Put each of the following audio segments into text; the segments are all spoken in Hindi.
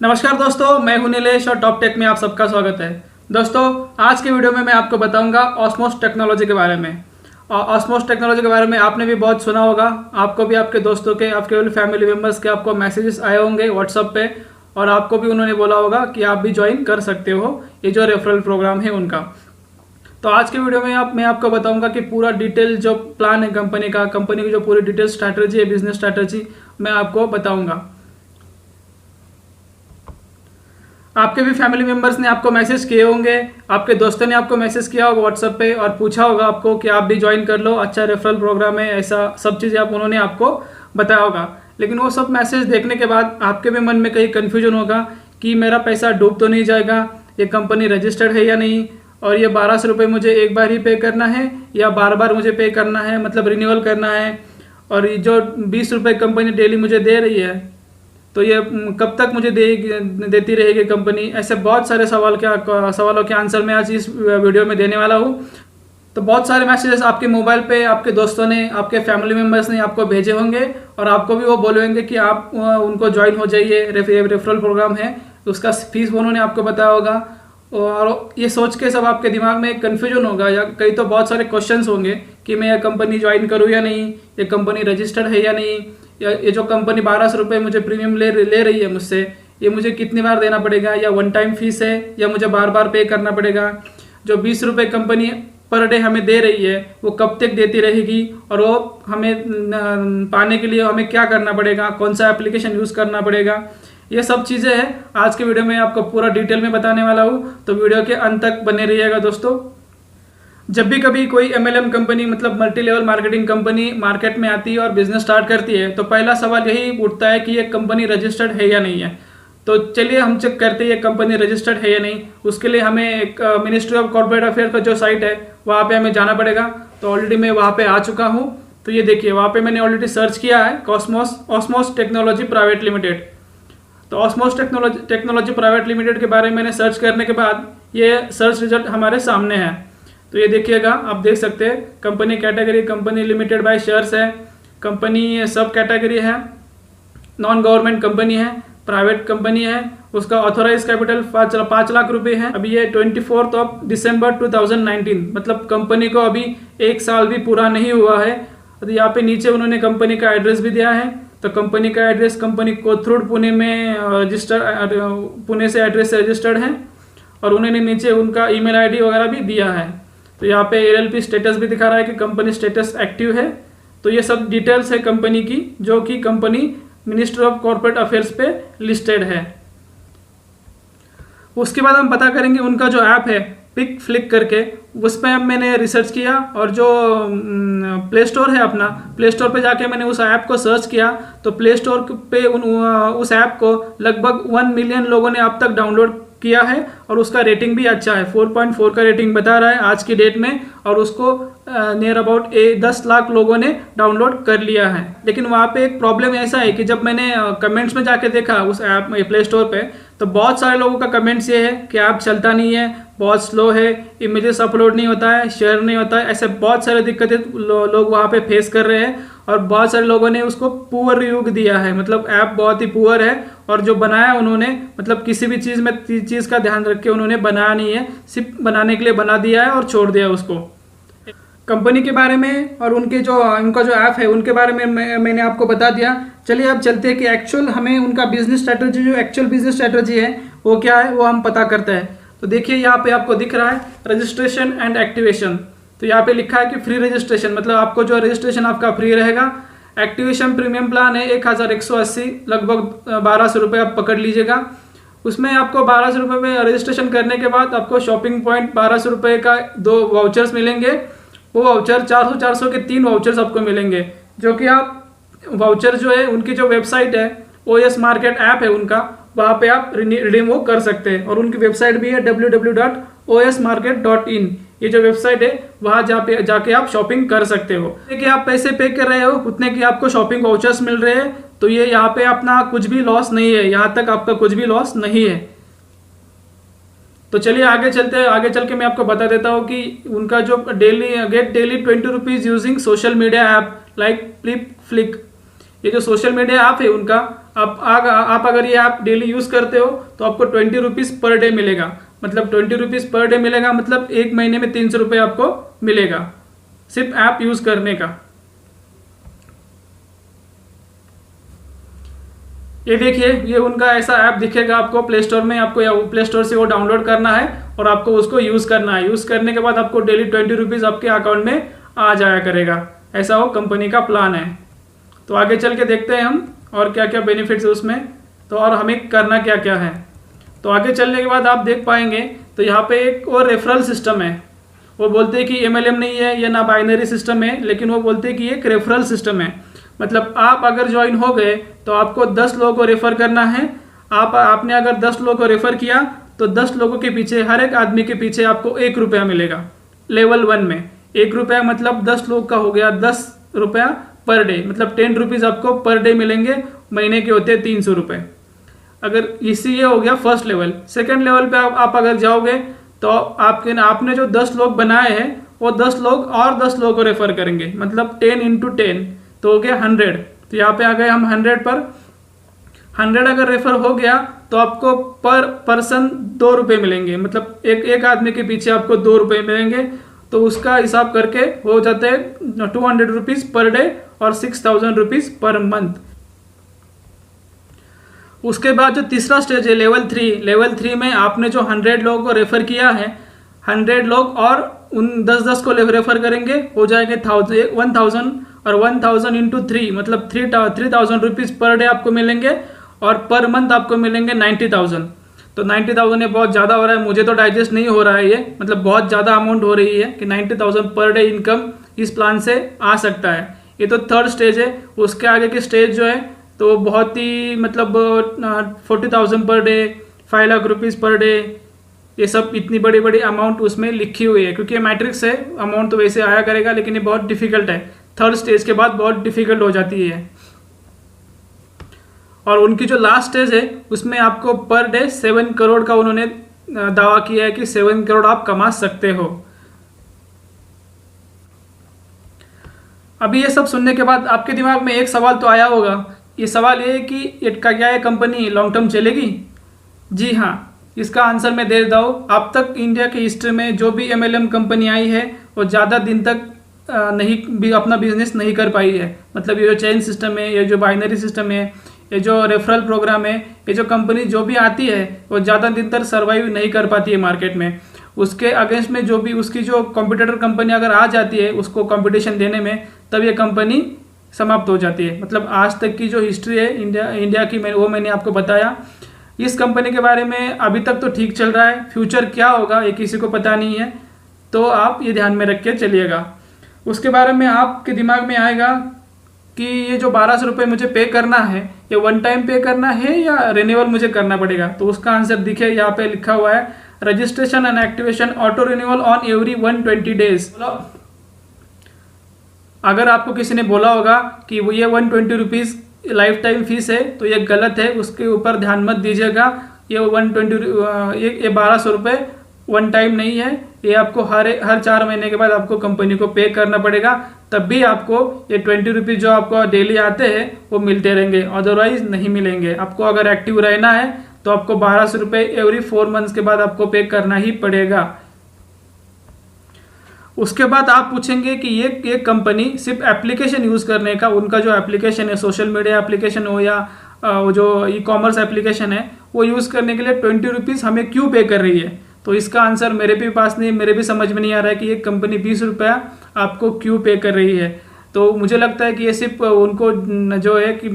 नमस्कार दोस्तों, मैं हूं नीलेश और टॉप टेक में आप सबका स्वागत है। दोस्तों, आज के वीडियो में मैं आपको बताऊंगा ऑस्मोस टेक्नोलॉजी के बारे में। और ऑस्मोस टेक्नोलॉजी के बारे में आपने भी बहुत सुना होगा। आपको भी आपके दोस्तों के, आपके फैमिली मेम्बर्स के आपको मैसेजेस आए होंगे व्हाट्सएप पे, और आपको भी उन्होंने बोला होगा कि आप भी ज्वाइन कर सकते हो ये जो रेफरल प्रोग्राम है उनका। तो आज के वीडियो में मैं आपको बताऊंगा कि पूरा डिटेल जो प्लान है कंपनी की जो पूरी डिटेल स्ट्रैटेजी है, बिजनेस स्ट्रैटेजी, मैं आपको बताऊंगा। आपके भी फैमिली मेंबर्स ने आपको मैसेज किए होंगे, आपके दोस्तों ने आपको मैसेज किया होगा व्हाट्सएप पे और पूछा होगा आपको कि आप भी ज्वाइन कर लो, अच्छा रेफरल प्रोग्राम है, ऐसा सब चीज़ें उन्होंने आपको बताया होगा। लेकिन वो सब मैसेज देखने के बाद आपके भी मन में कहीं कन्फ्यूजन होगा कि मेरा पैसा डूब तो नहीं जाएगा, ये कंपनी रजिस्टर्ड है या नहीं, और ये 1200 रुपये मुझे एक बार ही पे करना है या बार बार मुझे पे करना है, मतलब रिन्यूअल करना है, और ये जो 20 रुपये कंपनी डेली मुझे दे रही है तो ये कब तक मुझे देती रहेगी कंपनी। ऐसे बहुत सारे सवालों के आंसर मैं आज इस वीडियो में देने वाला हूँ। तो बहुत सारे मैसेजेस आपके मोबाइल पे आपके दोस्तों ने, आपके फैमिली मेम्बर्स ने आपको भेजे होंगे और आपको भी वो बोलेंगे कि आप उनको ज्वाइन हो जाइए, रेफरल प्रोग्राम है, उसका फीस उन्होंने आपको बताया होगा। और ये सोच के सब आपके दिमाग में एक कन्फ्यूजन होगा या कई तो बहुत सारे क्वेश्चंस होंगे कि मैं ये कंपनी ज्वाइन करूँ या नहीं, ये कंपनी रजिस्टर्ड है या नहीं, या ये जो कंपनी 1200 रुपये मुझे प्रीमियम ले रही है मुझसे, ये मुझे कितनी बार देना पड़ेगा, या वन टाइम फीस है या मुझे बार बार पे करना पड़ेगा। जो 20 रुपये कंपनी पर डे हमें दे रही है वो कब तक देती रहेगी, और वो हमें पाने के लिए हमें क्या करना पड़ेगा, कौन सा एप्लीकेशन यूज़ करना पड़ेगा, ये सब चीज़ें हैं आज के वीडियो में आपको पूरा डिटेल में बताने वाला हूँ। तो वीडियो के अंत तक बने रहिएगा दोस्तों। जब भी कभी कोई MLM कंपनी, मतलब multi level marketing company market में आती है और बिजनेस स्टार्ट करती है तो पहला सवाल यही उठता है कि ये कंपनी रजिस्टर्ड है या नहीं है। तो चलिए हम चेक करते हैं ये कंपनी रजिस्टर्ड है या नहीं। उसके लिए हमें एक मिनिस्ट्री ऑफ कॉर्पोरेट अफेयर का जो साइट है वहाँ पे हमें जाना पड़ेगा। तो ऑलरेडी मैं वहाँ पे आ चुका हूँ। तो ये देखिए, वहाँ पे मैंने ऑलरेडी सर्च किया है ऑस्मोस टेक्नोलॉजी प्राइवेट लिमिटेड। तो ऑस्मोस टेक्नोलॉजी प्राइवेट लिमिटेड के बारे में मैंने सर्च करने के बाद ये सर्च रिजल्ट हमारे सामने है। तो ये देखिएगा, आप देख सकते हैं company category company limited by shares है, कंपनी सब कैटेगरी है, नॉन गवर्नमेंट कंपनी है, प्राइवेट कंपनी है, उसका ऑथोराइज कैपिटल 5 लाख रुपए है। अभी ये 24 दिसंबर 2019, मतलब कंपनी को अभी 1 साल भी पूरा नहीं हुआ है। तो यहाँ पे नीचे उन्होंने कंपनी का एड्रेस भी दिया है। तो कंपनी का एड्रेस कंपनी कोथरूड पुणे में पुणे से एड्रेस रजिस्टर्ड है, और उन्होंने नीचे उनका ईमेल आईडी वगैरह भी दिया है। तो यहाँ पे LLP स्टेटस भी दिखा रहा है कि कंपनी स्टेटस एक्टिव है। तो ये सब डिटेल्स है कंपनी की, जो कि company ministry of corporate affairs पे लिस्टेड है। उसके बाद हम पता करेंगे उनका जो ऐप है पिक फ्लिक करके, उस पर मैंने रिसर्च किया, और जो प्ले स्टोर है अपना, प्ले स्टोर पे जाके मैंने उस ऐप को सर्च किया। तो प्ले स्टोर पे उस ऐप को लगभग 1 मिलियन लोगों ने अब तक डाउनलोड किया है, और उसका रेटिंग भी अच्छा है, 4.4 का रेटिंग बता रहा है आज की डेट में, और उसको नियर अबाउट 10 लाख लोगों ने डाउनलोड कर लिया है। लेकिन वहाँ पे एक प्रॉब्लम ऐसा है कि जब मैंने कमेंट्स में जाके देखा उस ऐप में, प्ले स्टोर पे, तो बहुत सारे लोगों का कमेंट्स ये है कि ऐप चलता नहीं है, बहुत स्लो है, इमेजेस अपलोड नहीं होता है, शेयर नहीं होता है, ऐसे बहुत सारे दिक्कतें लोग वहाँ पे फेस कर रहे हैं। और बहुत सारे लोगों ने उसको पुअर रिव्यू दिया है, मतलब ऐप बहुत ही पुअर है, और जो बनाया उन्होंने, मतलब किसी भी चीज़ का ध्यान रख के उन्होंने बनाया नहीं है, सिर्फ बनाने के लिए बना दिया है और छोड़ दिया उसको। कंपनी के बारे में और उनका जो ऐप है उनके बारे में मैंने आपको बता दिया। चलिए अब चलते हैं कि एक्चुअल हमें उनका बिजनेस स्ट्रैटेजी, जो एक्चुअल बिजनेस स्ट्रैटेजी है वो क्या है, वो हम पता करते हैं। तो देखिए यहाँ पे आपको दिख रहा है रजिस्ट्रेशन एंड एक्टिवेशन। तो यहाँ पे लिखा है कि फ्री रजिस्ट्रेशन, मतलब आपको जो रजिस्ट्रेशन आपका फ्री रहेगा। एक्टिवेशन प्रीमियम प्लान है 1180, लगभग 1200 रुपये आप पकड़ लीजिएगा। उसमें आपको 1200 रुपये में रजिस्ट्रेशन करने के बाद आपको शॉपिंग पॉइंट 1200 रुपये का 2 वाउचर्स मिलेंगे। वो वाउचर 400 के 3 वाउचर्स आपको मिलेंगे, जो कि आप वाउचर जो है उनकी जो वेबसाइट है OS मार्केट ऐप है उनका, वहाँ पे आप रिडीम वो कर सकते हैं। और उनकी वेबसाइट भी है www.osmarket.in। ये जो वेबसाइट है वहाँ जाके आप शॉपिंग कर सकते हो। कि आप पैसे पे कर रहे हो उतने की आपको शॉपिंग वाउचर्स मिल रहे हैं। तो ये यहाँ पे अपना कुछ भी लॉस नहीं है, यहाँ तक आपका कुछ भी लॉस नहीं है। तो चलिए आगे चलते हैं। आगे चल के मैं आपको बता देता हूँ कि उनका जो gate daily 20 rupees using social media app like flick. ये जो सोशल मीडिया ऐप है उनका, आप अगर ये ऐप डेली यूज़ करते हो तो आपको 20 रुपीज़ पर डे मिलेगा। मतलब 20 रुपीज़ पर डे मिलेगा, मतलब एक महीने में 300 रुपये आपको मिलेगा सिर्फ ऐप यूज़ करने का। ये देखिए, ये उनका ऐसा ऐप दिखेगा आपको प्ले स्टोर में। आपको या प्ले स्टोर से वो डाउनलोड करना है और आपको उसको यूज़ करना है। यूज़ करने के बाद आपको डेली 20 रुपीज़ आपके अकाउंट में आ जाया करेगा। ऐसा वो कंपनी का प्लान है। तो आगे चल के देखते हैं हम और क्या क्या बेनिफिट्स है उसमें, तो और हमें करना क्या क्या है। तो आगे चलने के बाद आप देख पाएंगे तो यहाँ पे एक और रेफरल सिस्टम है। वो बोलते हैं कि MLM नहीं है, या ना बाइनरी सिस्टम है, लेकिन वो बोलते हैं कि एक रेफरल सिस्टम है। मतलब आप अगर ज्वाइन हो गए तो आपको 10 लोगों को रेफ़र करना है। आपने अगर 10 लोगों को रेफ़र किया तो 10 लोगों के पीछे, हर एक आदमी के पीछे आपको 1 रुपया मिलेगा। लेवल 1 में 1 रुपया, मतलब 10 लोग का हो गया 10 रुपया पर डे, मतलब 10 रुपीज़ आपको पर डे मिलेंगे। महीने के होते हैं 300 रुपये। अगर इसी ये हो गया फर्स्ट लेवल। सेकंड लेवल पे आप अगर जाओगे तो आपने जो 10 लोग बनाए हैं वो 10 लोग और 10 लोगों को रेफ़र करेंगे, मतलब 10 × 10 तो हो गया 100। तो यहाँ पे आ गए हम 100 पर। 100 अगर रेफर हो गया तो आपको पर पर्सन 2 रुपये मिलेंगे, मतलब एक आदमी के पीछे आपको 2 रुपये मिलेंगे। तो उसका हिसाब करके हो जाते हैं 200 रुपीज़ पर डे और 6000 रुपीज़ पर मंथ। उसके बाद जो तीसरा स्टेज है लेवल 3। लेवल 3 में आपने जो 100 लोगों को रेफ़र किया है, 100 लोग और उन 10-10 को रेफ़र करेंगे, हो जाएंगे 1000 और 1000 × 3 मतलब 3000 रुपीज़ पर डे आपको मिलेंगे और पर मंथ आपको मिलेंगे 90,000। तो 90,000 ये बहुत ज़्यादा हो रहा है, मुझे तो डाइजेस्ट नहीं हो रहा है ये, मतलब बहुत ज़्यादा अमाउंट हो रही है कि 90,000 पर डे इनकम इस प्लान से आ सकता है। ये तो थर्ड स्टेज है। उसके आगे की स्टेज जो है तो बहुत ही मतलब 40,000 per day, 5 lakh rupees per day, ये सब इतनी बड़ी बड़ी अमाउंट उसमें लिखी हुई है। क्योंकि ये मैट्रिक्स है, अमाउंट तो वैसे आया करेगा, लेकिन ये बहुत डिफिकल्ट है। थर्ड स्टेज के बाद बहुत डिफिकल्ट हो जाती है। और उनकी जो लास्ट स्टेज है उसमें आपको पर डे 7 करोड़ का उन्होंने दावा किया है कि 7 करोड़ आप कमा सकते हो। अभी ये सब सुनने के बाद आपके दिमाग में एक सवाल तो आया होगा। ये सवाल ये है कि इसका क्या ये कंपनी लॉन्ग टर्म चलेगी? जी हाँ, इसका आंसर मैं दे देता हूँ। अब तक इंडिया की हिस्ट्री में जो भी MLM कंपनी आई है वो ज़्यादा दिन तक नहीं भी अपना बिजनेस नहीं कर पाई है। मतलब ये जो चेन सिस्टम है, ये जो बाइनरी सिस्टम है, ये जो रेफरल प्रोग्राम है, ये जो कंपनी जो भी आती है वो ज़्यादा दिन तक सर्वाइव नहीं कर पाती है मार्केट में। उसके अगेंस्ट में जो भी उसकी जो कॉम्पिटिटर कंपनी अगर आ जाती है उसको कंपटीशन देने में, तब ये कंपनी समाप्त हो जाती है। मतलब आज तक की जो हिस्ट्री है इंडिया की, वो मैंने आपको बताया। इस कंपनी के बारे में अभी तक तो ठीक चल रहा है, फ्यूचर क्या होगा ये किसी को पता नहीं है, तो आप ये ध्यान में रख के चलिएगा। उसके बारे में आपके दिमाग में आएगा कि ये जो 1200 रुपये मुझे पे करना है, ये वन टाइम पे करना है या रिन्यूअल मुझे करना पड़ेगा? तो उसका आंसर दिखे यहाँ पे लिखा हुआ है, registration and activation auto renewal on every 120 days. अगर आपको किसी ने बोला होगा कि वो ये 120 रुपीज़ लाइफ टाइम फीस है, तो ये गलत है, उसके ऊपर ध्यान मत दीजिएगा। ये 1200 रुपये वन टाइम नहीं है, ये आपको हर 4 महीने के बाद आपको कंपनी को पे करना पड़ेगा, तब भी आपको ये 20 रुपीज़ जो आपको डेली आते हैं वो मिलते रहेंगे, अदरवाइज नहीं मिलेंगे। आपको अगर एक्टिव रहना है तो आपको 1200 रुपये एवरी 4 मंथ्स के बाद आपको पे करना ही पड़ेगा। उसके बाद आप पूछेंगे कि ये कंपनी सिर्फ एप्लीकेशन यूज़ करने का, उनका जो एप्लीकेशन है, सोशल मीडिया एप्लीकेशन हो या वो जो ई-कॉमर्स एप्लीकेशन है, वो यूज़ करने के लिए 20 रुपीज़ हमें क्यों पे कर रही है? तो इसका आंसर मेरे भी पास नहीं, मेरे भी समझ में नहीं आ रहा है कि ये कंपनी 20 रुपया आपको क्यों पे कर रही है। तो मुझे लगता है कि ये सिर्फ उनको जो है कि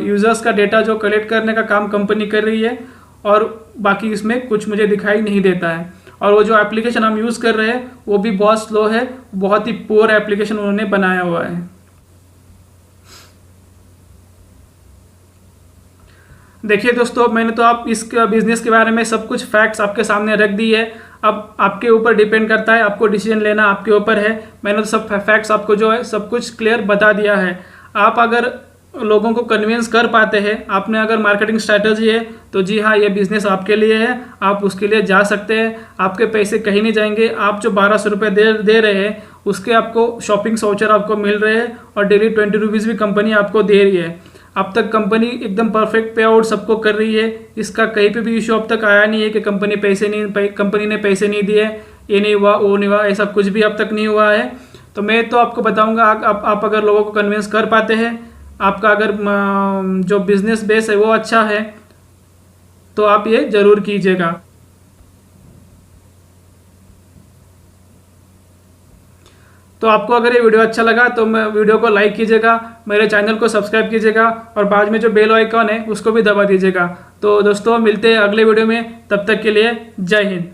यूज़र्स का डेटा जो कलेक्ट करने का काम कंपनी कर रही है, और बाकी इसमें कुछ मुझे दिखाई नहीं देता है। और वो जो एप्लीकेशन हम यूज़ कर रहे हैं वो भी बहुत स्लो है, बहुत ही पुअर एप्लीकेशन उन्होंने बनाया हुआ है। देखिए दोस्तों, मैंने तो आप इस बिज़नेस के बारे में सब कुछ फैक्ट्स आपके सामने रख दी है। अब आपके ऊपर डिपेंड करता है, आपको डिसीजन लेना आपके ऊपर है। मैंने तो सब फैक्ट्स आपको जो है सब कुछ क्लियर बता दिया है। आप अगर लोगों को कन्विंस कर पाते हैं, आपने अगर मार्केटिंग स्ट्रैटेजी है, तो जी हाँ, ये बिज़नेस आपके लिए है, आप उसके लिए जा सकते हैं। आपके पैसे कहीं नहीं जाएंगे। आप जो 1200 रुपये दे रहे हैं उसके आपको शॉपिंग वाउचर आपको मिल रहे हैं, और डेली 20 रुपीज़ भी कंपनी आपको दे रही है। अब तक कंपनी एकदम परफेक्ट पे आउट सबको कर रही है, इसका कहीं पे भी इशू अब तक आया नहीं है कि कंपनी ने पैसे नहीं दिए, ये नहीं हुआ वो नहीं हुआ, ऐसा कुछ भी अब तक नहीं हुआ है। तो मैं तो आपको बताऊंगा, आप अगर लोगों को कन्विंस कर पाते हैं, आपका अगर जो बिजनेस बेस है वो अच्छा है, तो आप ये ज़रूर कीजिएगा। तो आपको अगर ये वीडियो अच्छा लगा तो मैं वीडियो को लाइक कीजिएगा, मेरे चैनल को सब्सक्राइब कीजिएगा और बाद में जो बेल आइकॉन है उसको भी दबा दीजिएगा। तो दोस्तों मिलते हैं अगले वीडियो में, तब तक के लिए जय हिंद।